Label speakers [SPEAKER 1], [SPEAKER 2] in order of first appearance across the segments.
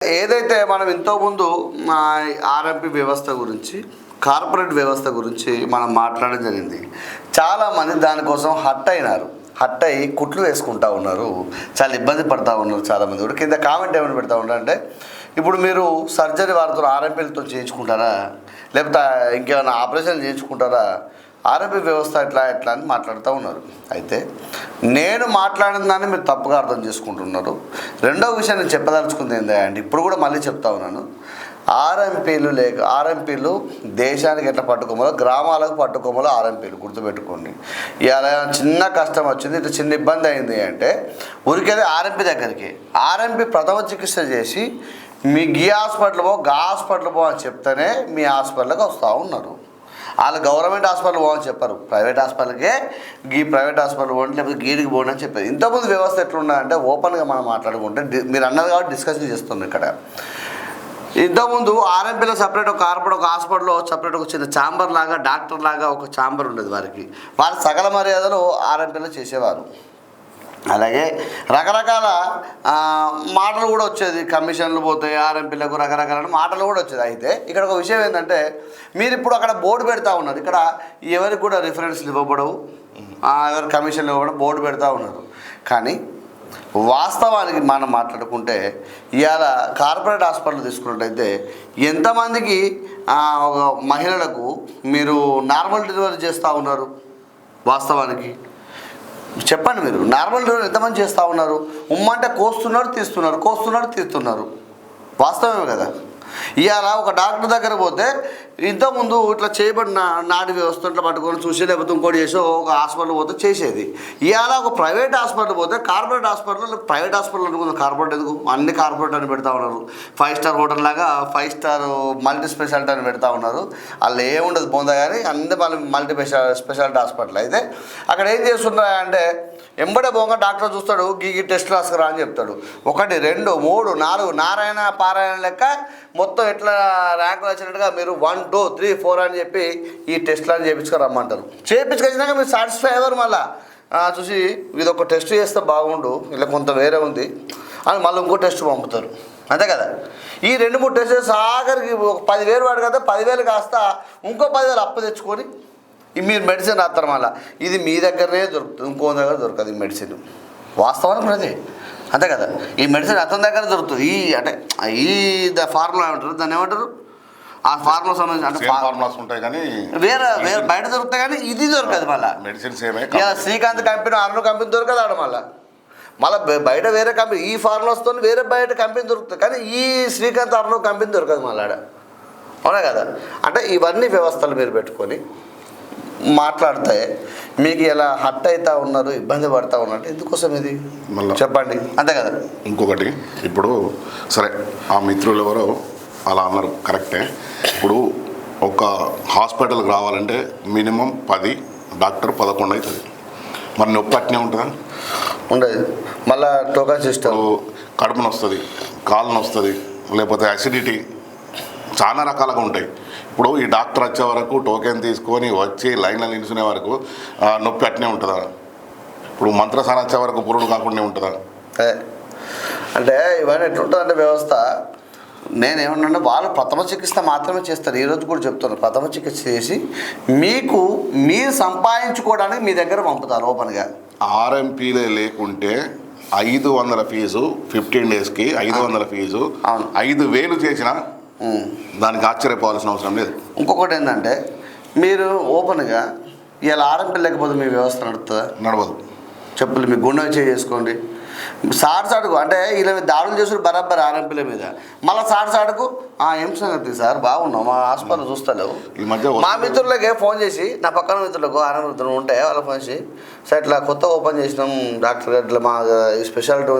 [SPEAKER 1] ఏదైతే మనం ఇంతకుముందు ఆర్ఎంపీ వ్యవస్థ గురించి కార్పొరేట్ వ్యవస్థ గురించి మనం మాట్లాడడం జరిగింది. చాలామంది దానికోసం హట్ అయ్యి కుట్లు వేసుకుంటూ ఉన్నారు, చాలా ఇబ్బంది పడుతూ ఉన్నారు. చాలామంది కూడా కింద కామెంట్ ఏమైనా పెడతా ఉన్నారంటే, ఇప్పుడు మీరు సర్జరీ వారితో ఆర్ఎంపీలతో చేయించుకుంటారా, లేకపోతే ఇంకేమైనా ఆపరేషన్ చేయించుకుంటారా, ఆర్ఎంపీ వ్యవస్థ ఎట్లా అని మాట్లాడుతూ ఉన్నారు. అయితే నేను మాట్లాడిన దాన్ని మీరు తప్పుగా అర్థం చేసుకుంటున్నారు. విషయం నేను చెప్పదలుచుకుంది ఏంటంటే, ఇప్పుడు కూడా మళ్ళీ చెప్తా ఉన్నాను, ఆర్ఎంపీలు దేశానికి ఎట్లా పట్టుకోమలో, గ్రామాలకు పట్టుకోమలో ఆర్ఎంపీలు గుర్తుపెట్టుకోండి. ఇలా చిన్న కష్టం వచ్చింది, ఇట్లా చిన్న ఇబ్బంది అయింది అంటే ఉరికేది ఆర్ఎంపీ దగ్గరికి. ఆర్ఎంపీ ప్రథమ చికిత్స చేసి మీ హాస్పిటల్ పో అని చెప్తేనే మీ హాస్పిటల్కి వస్తూ ఉన్నారు. వాళ్ళు గవర్నమెంట్ హాస్పిటల్ పోవని చెప్పారు, ప్రైవేట్ హాస్పిటల్కే ప్రైవేట్ హాస్పిటల్ పోండి, లేకపోతే గీడికి పోండి అని చెప్పారు. ఇంతకుముందు వ్యవస్థ ఎట్లున్నదంటే ఓపెన్గా మనం మాట్లాడుకుంటే, మీరు అన్నది కాబట్టి డిస్కషన్ చేస్తున్నాం ఇక్కడ. ఇంతకుముందు ఆర్ఎంపీలో సపరేట్ ఒక హాస్పిటల్లో సపరేట్ ఒక చిన్న ఛాంబర్ లాగా, డాక్టర్ లాగా ఒక ఛాంబర్ ఉండేది. వారి సకల మర్యాదలు ఆర్ఎంపీలో చేసేవారు. అలాగే రకరకాల మాటలు కూడా వచ్చేది, కమిషన్లు పోతాయి ఆర్ఎంపీలకు, రకరకాల మాటలు కూడా వచ్చేది. అయితే ఇక్కడ ఒక విషయం ఏంటంటే, మీరు ఇప్పుడు అక్కడ బోర్డు పెడతా ఉన్నారు, ఇక్కడ ఎవరికి కూడా రిఫరెన్స్లు ఇవ్వబడవు, ఎవరి కమిషన్లు ఇవ్వబడవు, బోర్డు పెడతా ఉన్నారు. కానీ వాస్తవానికి మనం మాట్లాడుకుంటే, ఇవాళ కార్పొరేట్ హాస్పిటల్ తీసుకున్నట్టయితే ఎంతమందికి ఒక మహిళలకు మీరు నార్మల్ డెలివరీ చేస్తూ ఉన్నారు? వాస్తవానికి చెప్పండి, మీరు నార్మల్ డెలివరీ ఎంతమంది చేస్తూ ఉన్నారు? ఉమ్మంటే కోస్తున్నారు తీస్తున్నారు. వాస్తవమే కదా. ఇవాళ ఒక డాక్టర్ దగ్గర పోతే ఇంతకుముందు ఇట్లా చేయబడిన నాటి వ్యవస్థ ఇట్లా పట్టుకొని చూసి, లేకపోతే ఇంకోటి చేసి ఒక హాస్పిటల్ పోతే చేసేది. ఇవాళ ఒక ప్రైవేట్ హాస్పిటల్ పోతే, కార్పొరేట్ హాస్పిటల్, ప్రైవేట్ హాస్పిటల్ అనుకుంది, కార్పొరేట్ ఎందుకు, అన్ని కార్పొరేట్ అని పెడతా ఉన్నారు. 5 స్టార్ హోటల్ లాగా 5 స్టార్ మల్టీ స్పెషాలిటీ అని పెడతా ఉన్నారు. వాళ్ళు ఏముండదు బొంద, కానీ అన్ని మల్టీ స్పెషాలిటీ హాస్పిటల్. అయితే అక్కడ ఏం చేస్తున్నారంటే, ఎంబడే బొంగ డాక్టర్ చూస్తాడు, గీ టెస్ట్ రాసుకురా అని చెప్తాడు. 1 2 3 4 నారాయణ పారాయణ లెక్క మొత్తం ఎట్లా ర్యాంకులు వచ్చినట్టుగా మీరు 1 2 3 4 అని చెప్పి ఈ టెస్ట్లను చేయించుకొని రమ్మంటారు. చేయించుకొచ్చినాక మీరు సాటిస్ఫై అయ్యారు. మళ్ళీ చూసి ఇది ఒక టెస్ట్ చేస్తే బాగుండు, ఇలా కొంత వేరే ఉంది అని మళ్ళీ ఇంకో టెస్ట్ పంపుతారు. అంతే కదా. ఈ 2 3 టెస్ట్ ఆఖరికి ఒక 10,000 వాడు కదా, 10,000 కాస్త ఇంకో 10,000 అప్పు తెచ్చుకొని మీరు మెడిసిన్ రాస్తారు. మళ్ళీ ఇది మీ దగ్గరనే దొరుకుతుంది, ఇంకో దగ్గర దొరకదు ఈ మెడిసిన్. వాస్తవానికి అదే, అంతే కదా. ఈ మెడిసిన్ అతని దగ్గర దొరుకుతుంది. ఫార్ములా ఏమంటారు, దాన్ని ఏమంటారు, ఆ ఫార్ములా సంబంధించి అంటే
[SPEAKER 2] ఫార్ములాస్ ఉంటాయి, కానీ వేరే
[SPEAKER 1] బయట దొరుకుతాయి, కానీ ఇది దొరకదు. మళ్ళీ
[SPEAKER 2] medicines
[SPEAKER 1] Srikanth company, Arun company దొరకదు ఆడ. మళ్ళీ బయట వేరే కంపెనీ, ఈ ఫార్ములాస్తో వేరే బయట కంపెనీ దొరుకుతుంది, కానీ ఈ శ్రీకాంత్ అరుణ్ కంపెనీ దొరకదు మళ్ళీ ఆడ. అవునా కదా. అంటే ఇవన్నీ వ్యవస్థలు మీరు పెట్టుకొని మాట్లాడితే మీకు ఎలా హట్ అవుతా ఉన్నారు, ఇబ్బంది పడుతూ ఉన్నట్టు ఎందుకోసం ఇది మళ్ళీ చెప్పండి. అంతే కదా.
[SPEAKER 2] ఇంకొకటి, ఇప్పుడు సరే ఆ మిత్రులు ఎవరో అలా అన్నారు, కరెక్టే. ఇప్పుడు ఒక హాస్పిటల్కి రావాలంటే మినిమం 10, డాక్టర్ 11 అవుతుంది. మరి నొప్పి అట్నే ఉంటుందా?
[SPEAKER 1] ఉండదు. మళ్ళీ టోకన్ సిస్టమ్,
[SPEAKER 2] కడుపున వస్తుంది, కాళ్ళను వస్తుంది, లేకపోతే అసిడిటీ, చాలా రకాలుగా ఉంటాయి. ఇప్పుడు ఈ డాక్టర్ వచ్చే వరకు టోకెన్ తీసుకొని వచ్చి లైన్లో నిలుచునే వరకు నొప్పి అట్నే ఉంటుందా? ఇప్పుడు మంత్రసాన వచ్చే వరకు పురుడు కాకుండా ఉంటుందా?
[SPEAKER 1] అంటే ఇవన్నీ ఎట్లుంటుందంటే వ్యవస్థ, నేనేమన్నా వాళ్ళు ప్రథమ చికిత్స మాత్రమే చేస్తారు. ఈరోజు కూడా చెప్తున్నారు, ప్రథమ చికిత్స చేసి మీరు సంపాదించుకోవడానికి మీ దగ్గర పంపుతారు ఓపెన్గా.
[SPEAKER 2] ఆర్ఎంపీలే లేకుంటే 500 ఫీజు 15 డేస్కి, 500 ఫీజు 5,000 చేసినా దానికి ఆశ్చర్యపోవాల్సిన అవసరం లేదు.
[SPEAKER 1] ఇంకొకటి ఏంటంటే, మీరు ఓపెన్గా ఇలా ఆర్ఎంపీ లేకపోతే మీ వ్యవస్థ
[SPEAKER 2] నడవదు.
[SPEAKER 1] చెప్పులు మీ గుండె చేసుకోండి. సాటుకు అంటే ఇలా దాడులు చేసుకుని బరాబర్ ఆర్ఎంపీల మీద, మళ్ళీ సాటుకు ఏం సంగతి సార్ బాగున్నాం, మా హాస్పిటల్ చూస్తలేవు.
[SPEAKER 2] ఈ మధ్య
[SPEAKER 1] మా మిత్రులకే ఫోన్ చేసి, నా పక్కన మిత్రులకు ఆర్ఎంపీ ఉంటే వాళ్ళకి ఫోన్ చేసి, సార్ ఇట్లా కొత్త ఓపెన్ చేసినాం డాక్టర్ గారు, ఇట్లా మా ఈ స్పెషాలిటీ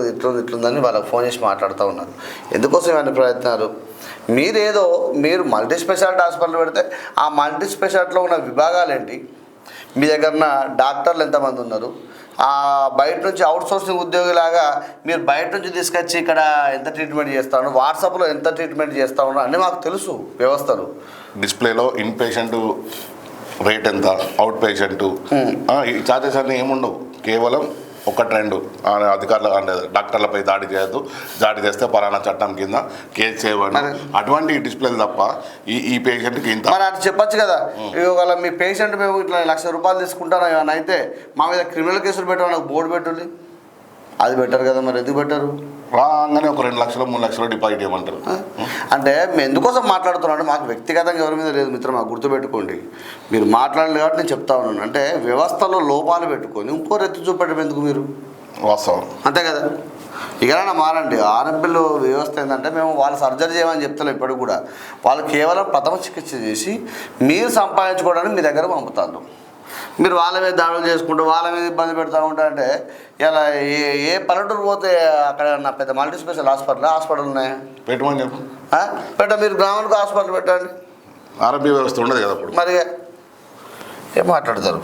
[SPEAKER 1] ఇట్లుందని వాళ్ళకి ఫోన్ చేసి మాట్లాడుతూ ఉన్నారు. ఎందుకోసం ఇవన్నీ ప్రయత్నాలు? మీరు మల్టీ స్పెషాలిటీ హాస్పిటల్ పెడితే ఆ మల్టీ స్పెషాలిటీలో ఉన్న విభాగాలు ఏంటి, మీ దగ్గర డాక్టర్లు ఎంతమంది ఉన్నారు, బయట నుంచి అవుట్సోర్సింగ్ ఉద్యోగిలాగా మీరు బయట నుంచి తీసుకొచ్చి ఇక్కడ ఎంత ట్రీట్మెంట్ చేస్తా ఉన్నారు, వాట్సాప్లో ఎంత ట్రీట్మెంట్ చేస్తూ ఉన్నారు అన్నీ మాకు తెలుసు. వ్యవస్థలు
[SPEAKER 2] డిస్ప్లేలో ఇన్ పేషెంట్ రేట్ ఎంత, అవుట్ పేషెంట్, ఈ చార్జెస్ అన్నీ ఏముండవు. కేవలం ఒక ట్రెండ్ అధికారుల అంటే డాక్టర్లపై దాడి చేయొద్దు, దాడి చేస్తే పలానా చట్టం కింద కేసు చేయబడి అటువంటి డిస్ప్లేలు తప్ప ఈ పేషెంట్కి ఇంత
[SPEAKER 1] మరి అటు చెప్పొచ్చు కదా, ఇవాళ మీ పేషెంట్ మేము ఇట్లా 1,00,000 రూపాయలు తీసుకుంటాను ఏమైనా అయితే మా మీద క్రిమినల్ కేసులు పెట్టాలి, నాకు బోర్డు పెట్టుంది, అది బెటర్ కదా, మరి ఎందుకు పెట్టారు?
[SPEAKER 2] రాగానే ఒక 2 లక్షలు 3 లక్షలు డిపాజిట్ చేయమంటారు.
[SPEAKER 1] అంటే మేము ఎందుకోసం మాట్లాడుతున్నాం అంటే మాకు వ్యక్తిగతంగా ఎవరి మీద లేదు మిత్రం, మాకు గుర్తుపెట్టుకోండి. మీరు మాట్లాడలేదు కాబట్టి నేను చెప్తా ఉన్నాను. అంటే వ్యవస్థలో లోపాలు పెట్టుకొని ఇంకో రెత్తి చూపెట్టడం ఎందుకు మీరు?
[SPEAKER 2] వాస్తవం
[SPEAKER 1] అంతే కదా. ఇకనైనా మారండి. ఆర్ఎంపీలో వ్యవస్థ ఏంటంటే మేము వాళ్ళు సర్జరీ చేయమని చెప్తాం ఇప్పుడు కూడా, వాళ్ళు కేవలం ప్రథమ చికిత్స చేసి మీరు సంపాదించుకోవడానికి మీ దగ్గర పంపుతారు. మీరు వాళ్ళ మీద దాడులు చేసుకుంటూ వాళ్ళ మీద ఇబ్బంది పెడతా ఉంటారంటే ఇలా ఏ పల్లెటూరు పోతే అక్కడ నా పెద్ద మల్టీ స్పెషల్ హాస్పిటల్ ఉన్నాయా?
[SPEAKER 2] పెట్టమని చెప్పు.
[SPEAKER 1] మీరు గ్రామానికి హాస్పిటల్ పెట్టండి.
[SPEAKER 2] ఆరోగ్య వ్యవస్థ ఉండదు కదా అప్పుడు.
[SPEAKER 1] మరి ఏం మాట్లాడతారు?